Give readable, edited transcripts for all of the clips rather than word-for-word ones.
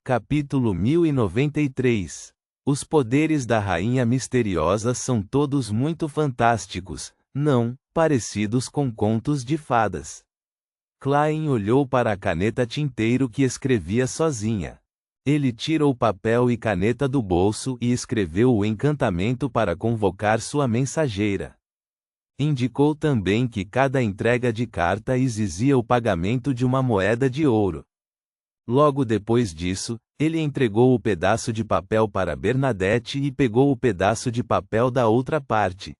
Capítulo 1093. Os poderes da Rainha Misteriosa são todos muito fantásticos, não parecidos com contos de fadas. Klein olhou para a caneta tinteiro que escrevia sozinha. Ele tirou papel e caneta do bolso e escreveu o encantamento para convocar sua mensageira. Indicou também que cada entrega de carta exigia o pagamento de uma moeda de ouro. Logo depois disso, ele entregou o pedaço de papel para Bernadette e pegou o pedaço de papel da outra parte.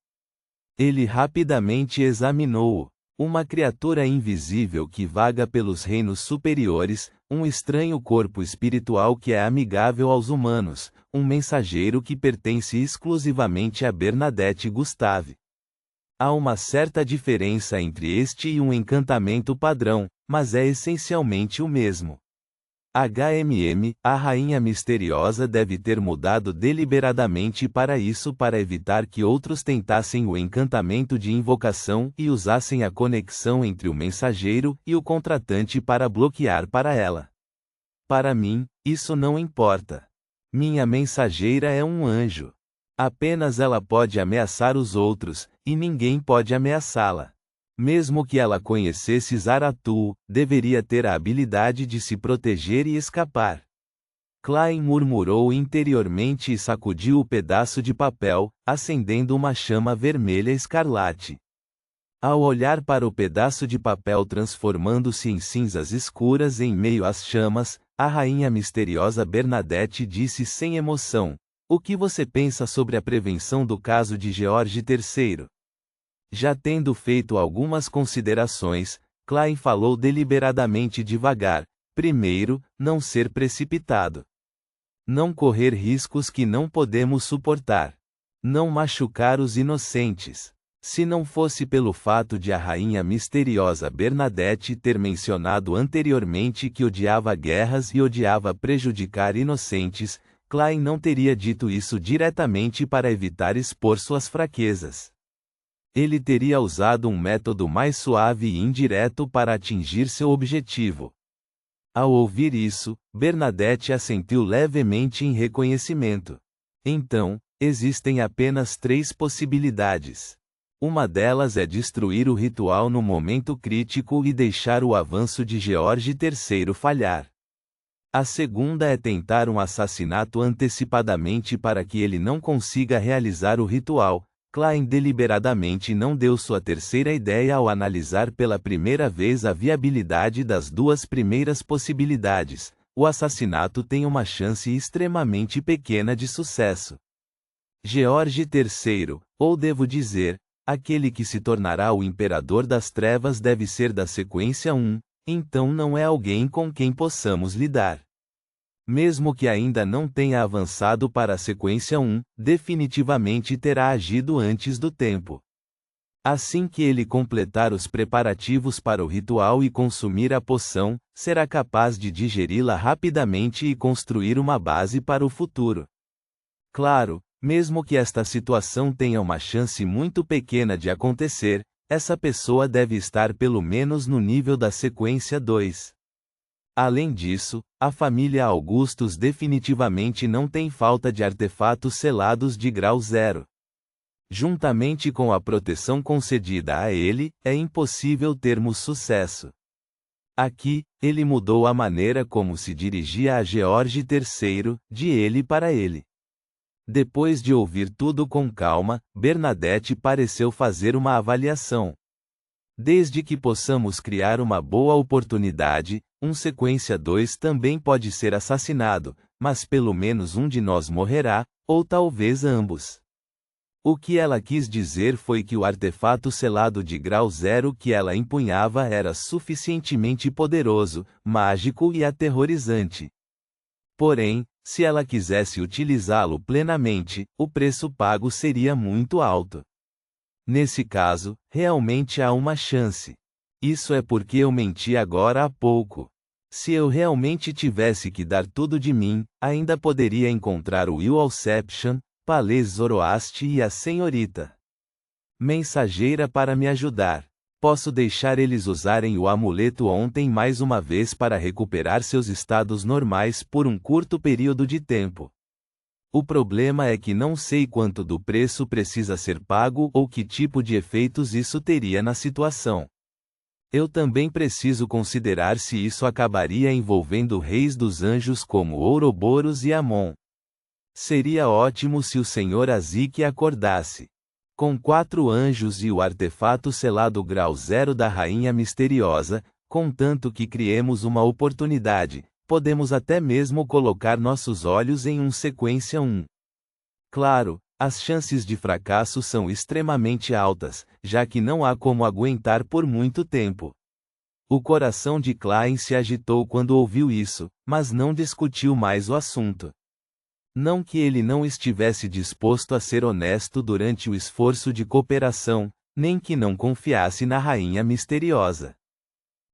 Ele rapidamente examinou-o. Uma criatura invisível que vaga pelos reinos superiores, um estranho corpo espiritual que é amigável aos humanos, um mensageiro que pertence exclusivamente a Bernadette Gustave. Há uma certa diferença entre este e um encantamento padrão, mas é essencialmente o mesmo. A Rainha Misteriosa deve ter mudado deliberadamente para isso para evitar que outros tentassem o encantamento de invocação e usassem a conexão entre o mensageiro e o contratante para bloquear para ela. Para mim, isso não importa. Minha mensageira é um anjo. Apenas ela pode ameaçar os outros, e ninguém pode ameaçá-la. Mesmo que ela conhecesse Zaratu, deveria ter a habilidade de se proteger e escapar. Klein murmurou interiormente e sacudiu o pedaço de papel, acendendo uma chama vermelha escarlate. Ao olhar para o pedaço de papel transformando-se em cinzas escuras em meio às chamas, a Rainha Misteriosa Bernadette disse sem emoção: "O que você pensa sobre a prevenção do caso de George III?" Já tendo feito algumas considerações, Klein falou deliberadamente devagar. Primeiro, não ser precipitado. Não correr riscos que não podemos suportar. Não machucar os inocentes. Se não fosse pelo fato de a Rainha Misteriosa Bernadette ter mencionado anteriormente que odiava guerras e odiava prejudicar inocentes, Klein não teria dito isso diretamente para evitar expor suas fraquezas. Ele teria usado um método mais suave e indireto para atingir seu objetivo. Ao ouvir isso, Bernadette assentiu levemente em reconhecimento. Então, existem apenas 3 possibilidades. Uma delas é destruir o ritual no momento crítico e deixar o avanço de George III falhar. A segunda é tentar um assassinato antecipadamente para que ele não consiga realizar o ritual. Klein deliberadamente não deu sua terceira ideia ao analisar pela primeira vez a viabilidade das 2 primeiras possibilidades. O assassinato tem uma chance extremamente pequena de sucesso. George III, ou devo dizer, aquele que se tornará o Imperador das Trevas deve ser da sequência 1, então não é alguém com quem possamos lidar. Mesmo que ainda não tenha avançado para a sequência 1, definitivamente terá agido antes do tempo. Assim que ele completar os preparativos para o ritual e consumir a poção, será capaz de digeri-la rapidamente e construir uma base para o futuro. Claro, mesmo que esta situação tenha uma chance muito pequena de acontecer, essa pessoa deve estar pelo menos no nível da sequência 2. Além disso, a família Augustus definitivamente não tem falta de artefatos selados de grau 0. Juntamente com a proteção concedida a ele, é impossível termos sucesso. Aqui, ele mudou a maneira como se dirigia a George III, de ele para ele. Depois de ouvir tudo com calma, Bernadette pareceu fazer uma avaliação. Desde que possamos criar uma boa oportunidade, um sequência 2 também pode ser assassinado, mas pelo menos um de nós morrerá, ou talvez ambos. O que ela quis dizer foi que o artefato selado de grau 0 que ela empunhava era suficientemente poderoso, mágico e aterrorizante. Porém, se ela quisesse utilizá-lo plenamente, o preço pago seria muito alto. Nesse caso, realmente há uma chance. Isso é porque eu menti agora há pouco. Se eu realmente tivesse que dar tudo de mim, ainda poderia encontrar o Will Alception, Palais Zoroaste e a senhorita mensageira para me ajudar. Posso deixar eles usarem o amuleto ontem mais uma vez para recuperar seus estados normais por um curto período de tempo. O problema é que não sei quanto do preço precisa ser pago ou que tipo de efeitos isso teria na situação. Eu também preciso considerar se isso acabaria envolvendo reis dos anjos como Ouroboros e Amon. Seria ótimo se o Sr. Azik acordasse. Com 4 anjos e o artefato selado grau 0 da Rainha Misteriosa, contanto que criemos uma oportunidade, podemos até mesmo colocar nossos olhos em sequência 1. Claro, as chances de fracasso são extremamente altas, já que não há como aguentar por muito tempo. O coração de Klein se agitou quando ouviu isso, mas não discutiu mais o assunto. Não que ele não estivesse disposto a ser honesto durante o esforço de cooperação, nem que não confiasse na Rainha Misteriosa.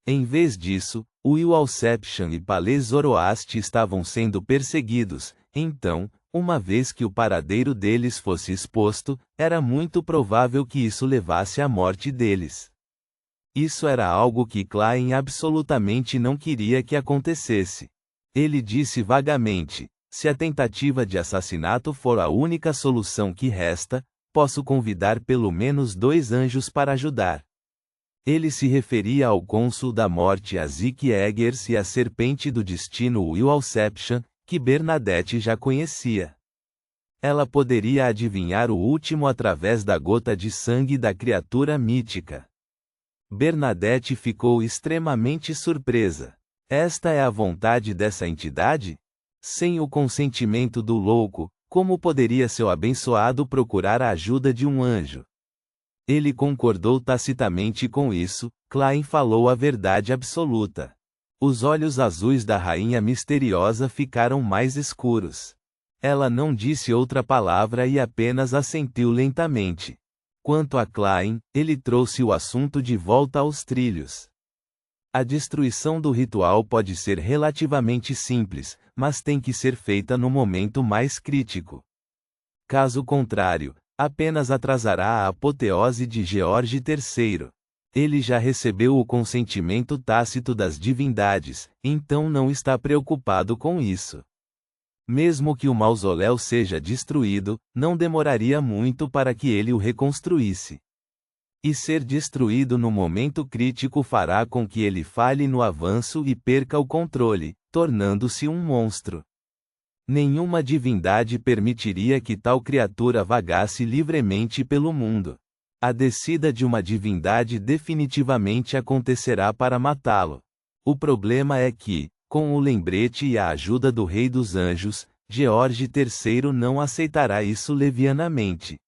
Em vez disso, Will Alception e Palais Zoroast estavam sendo perseguidos, então, uma vez que o paradeiro deles fosse exposto, era muito provável que isso levasse à morte deles. Isso era algo que Klein absolutamente não queria que acontecesse. Ele disse vagamente: se a tentativa de assassinato for a única solução que resta, posso convidar pelo menos 2 anjos para ajudar. Ele se referia ao cônsul da morte Azik Eggers e à serpente do destino Will Alception, que Bernadette já conhecia. Ela poderia adivinhar o último através da gota de sangue da criatura mítica. Bernadette ficou extremamente surpresa. Esta é a vontade dessa entidade? Sem o consentimento do louco, como poderia seu abençoado procurar a ajuda de um anjo? Ele concordou tacitamente com isso. Klein falou a verdade absoluta. Os olhos azuis da Rainha Misteriosa ficaram mais escuros. Ela não disse outra palavra e apenas assentiu lentamente. Quanto a Klein, ele trouxe o assunto de volta aos trilhos. A destruição do ritual pode ser relativamente simples, mas tem que ser feita no momento mais crítico. Caso contrário, apenas atrasará a apoteose de George III. Ele já recebeu o consentimento tácito das divindades, então não está preocupado com isso. Mesmo que o mausoléu seja destruído, não demoraria muito para que ele o reconstruísse. E ser destruído no momento crítico fará com que ele falhe no avanço e perca o controle, tornando-se um monstro. Nenhuma divindade permitiria que tal criatura vagasse livremente pelo mundo. A descida de uma divindade definitivamente acontecerá para matá-lo. O problema é que, com o lembrete e a ajuda do Rei dos Anjos, George III não aceitará isso levianamente.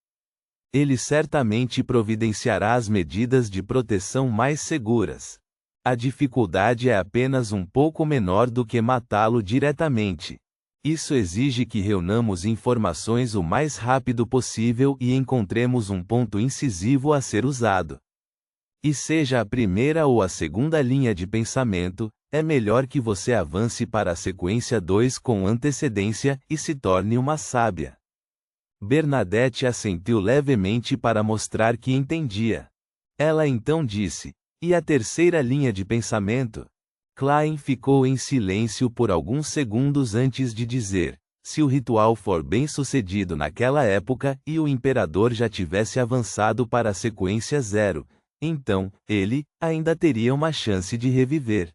Ele certamente providenciará as medidas de proteção mais seguras. A dificuldade é apenas um pouco menor do que matá-lo diretamente. Isso exige que reunamos informações o mais rápido possível e encontremos um ponto incisivo a ser usado. E seja a primeira ou a segunda linha de pensamento, é melhor que você avance para a sequência 2 com antecedência e se torne uma sábia. Bernadette assentiu levemente para mostrar que entendia. Ela então disse: e a terceira linha de pensamento? Klein ficou em silêncio por alguns segundos antes de dizer: se o ritual for bem sucedido naquela época e o imperador já tivesse avançado para a sequência 0, então, ele ainda teria uma chance de reviver.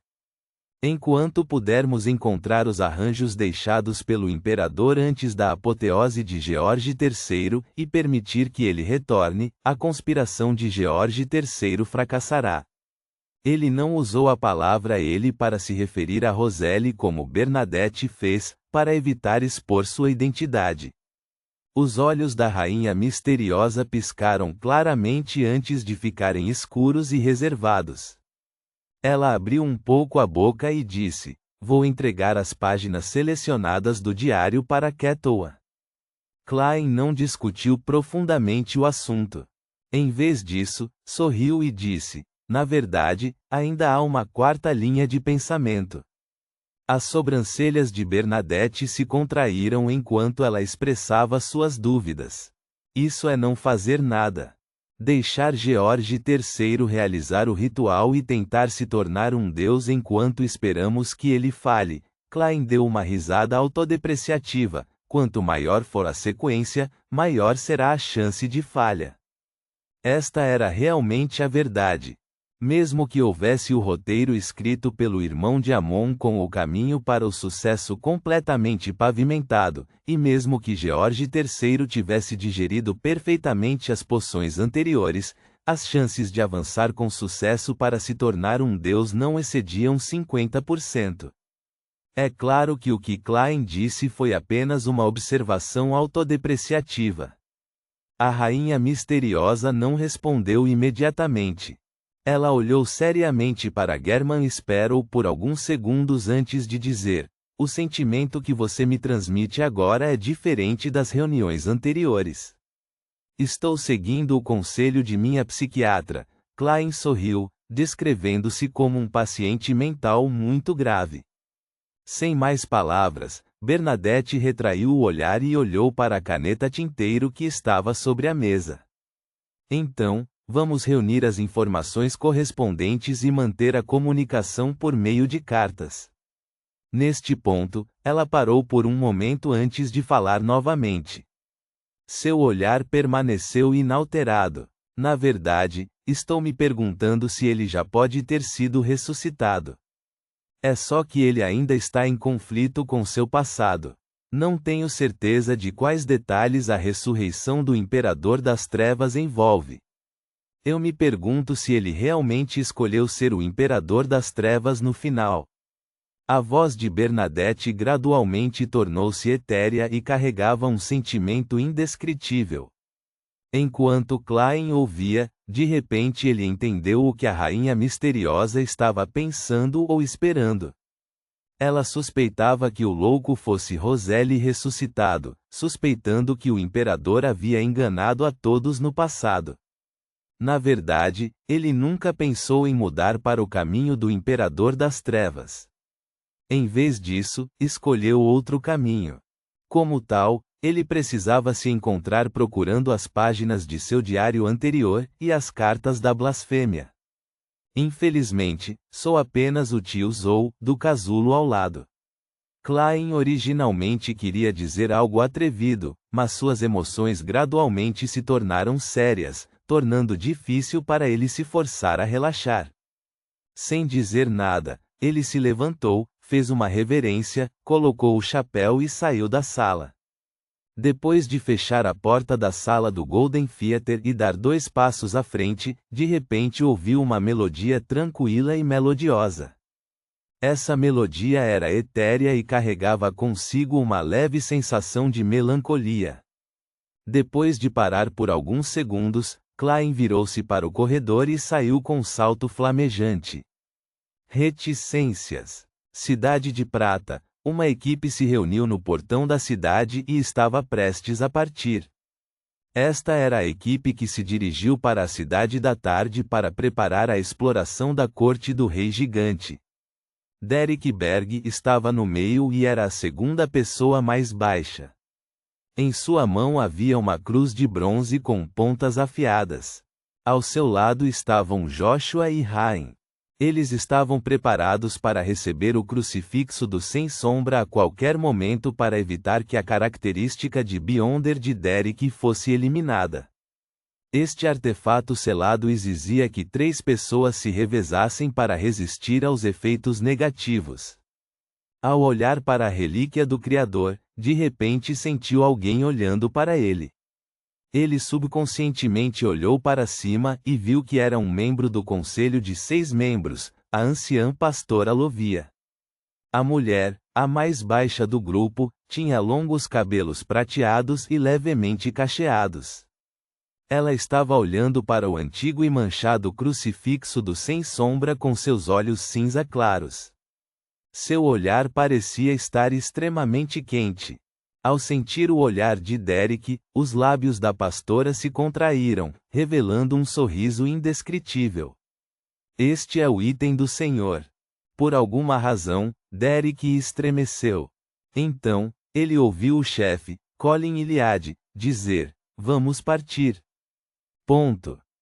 Enquanto pudermos encontrar os arranjos deixados pelo imperador antes da apoteose de George III e permitir que ele retorne, a conspiração de George III fracassará. Ele não usou a palavra ele para se referir a Roselle como Bernadette fez, para evitar expor sua identidade. Os olhos da Rainha Misteriosa piscaram claramente antes de ficarem escuros e reservados. Ela abriu um pouco a boca e disse: vou entregar as páginas selecionadas do diário para Ketoa. Klein não discutiu profundamente o assunto. Em vez disso, sorriu e disse: na verdade, ainda há uma quarta linha de pensamento. As sobrancelhas de Bernadette se contraíram enquanto ela expressava suas dúvidas. Isso é não fazer nada. Deixar George III realizar o ritual e tentar se tornar um deus enquanto esperamos que ele fale. Klein deu uma risada autodepreciativa. Quanto maior for a sequência, maior será a chance de falha. Esta era realmente a verdade. Mesmo que houvesse o roteiro escrito pelo irmão de Amon com o caminho para o sucesso completamente pavimentado, e mesmo que George III tivesse digerido perfeitamente as poções anteriores, as chances de avançar com sucesso para se tornar um deus não excediam 50%. É claro que o que Klein disse foi apenas uma observação autodepreciativa. A rainha misteriosa não respondeu imediatamente. Ela olhou seriamente para German Sparrow por alguns segundos antes de dizer: "O sentimento que você me transmite agora é diferente das reuniões anteriores. Estou seguindo o conselho de minha psiquiatra." Klein sorriu, descrevendo-se como um paciente mental muito grave. Sem mais palavras, Bernadette retraiu o olhar e olhou para a caneta tinteiro que estava sobre a mesa. "Então, vamos reunir as informações correspondentes e manter a comunicação por meio de cartas." Neste ponto, ela parou por um momento antes de falar novamente. Seu olhar permaneceu inalterado. "Na verdade, estou me perguntando se ele já pode ter sido ressuscitado. É só que ele ainda está em conflito com seu passado. Não tenho certeza de quais detalhes a ressurreição do Imperador das Trevas envolve. Eu me pergunto se ele realmente escolheu ser o Imperador das Trevas no final." A voz de Bernadette gradualmente tornou-se etérea e carregava um sentimento indescritível. Enquanto Klein ouvia, de repente ele entendeu o que a rainha misteriosa estava pensando ou esperando. Ela suspeitava que o louco fosse Roselle ressuscitado, suspeitando que o imperador havia enganado a todos no passado. Na verdade, ele nunca pensou em mudar para o caminho do Imperador das Trevas. Em vez disso, escolheu outro caminho. Como tal, ele precisava se encontrar procurando as páginas de seu diário anterior e as cartas da blasfêmia. "Infelizmente, sou apenas o tio Zou, do casulo ao lado." Klein originalmente queria dizer algo atrevido, mas suas emoções gradualmente se tornaram sérias, tornando difícil para ele se forçar a relaxar. Sem dizer nada, ele se levantou, fez uma reverência, colocou o chapéu e saiu da sala. Depois de fechar a porta da sala do Golden Theater e dar 2 passos à frente, de repente ouviu uma melodia tranquila e melodiosa. Essa melodia era etérea e carregava consigo uma leve sensação de melancolia. Depois de parar por alguns segundos, Klein virou-se para o corredor e saiu com um salto flamejante. Reticências. Cidade de Prata. Uma equipe se reuniu no portão da cidade e estava prestes a partir. Esta era a equipe que se dirigiu para a cidade da tarde para preparar a exploração da corte do rei gigante. Derek Berg estava no meio e era a segunda pessoa mais baixa. Em sua mão havia uma cruz de bronze com pontas afiadas. Ao seu lado estavam Joshua e Rain. Eles estavam preparados para receber o crucifixo do Sem Sombra a qualquer momento para evitar que a característica de Beyonder de Derek fosse eliminada. Este artefato selado exigia que 3 pessoas se revezassem para resistir aos efeitos negativos. Ao olhar para a relíquia do Criador, de repente sentiu alguém olhando para ele. Ele subconscientemente olhou para cima e viu que era um membro do conselho de 6 membros, a anciã pastora Lovia. A mulher, a mais baixa do grupo, tinha longos cabelos prateados e levemente cacheados. Ela estava olhando para o antigo e manchado crucifixo do Sem Sombra com seus olhos cinza claros. Seu olhar parecia estar extremamente quente. Ao sentir o olhar de Derek, os lábios da pastora se contraíram, revelando um sorriso indescritível. Este é o item do Senhor. Por alguma razão, Derek estremeceu. Então, ele ouviu o chefe, Colin Iliad, dizer: "Vamos partir." Ponto.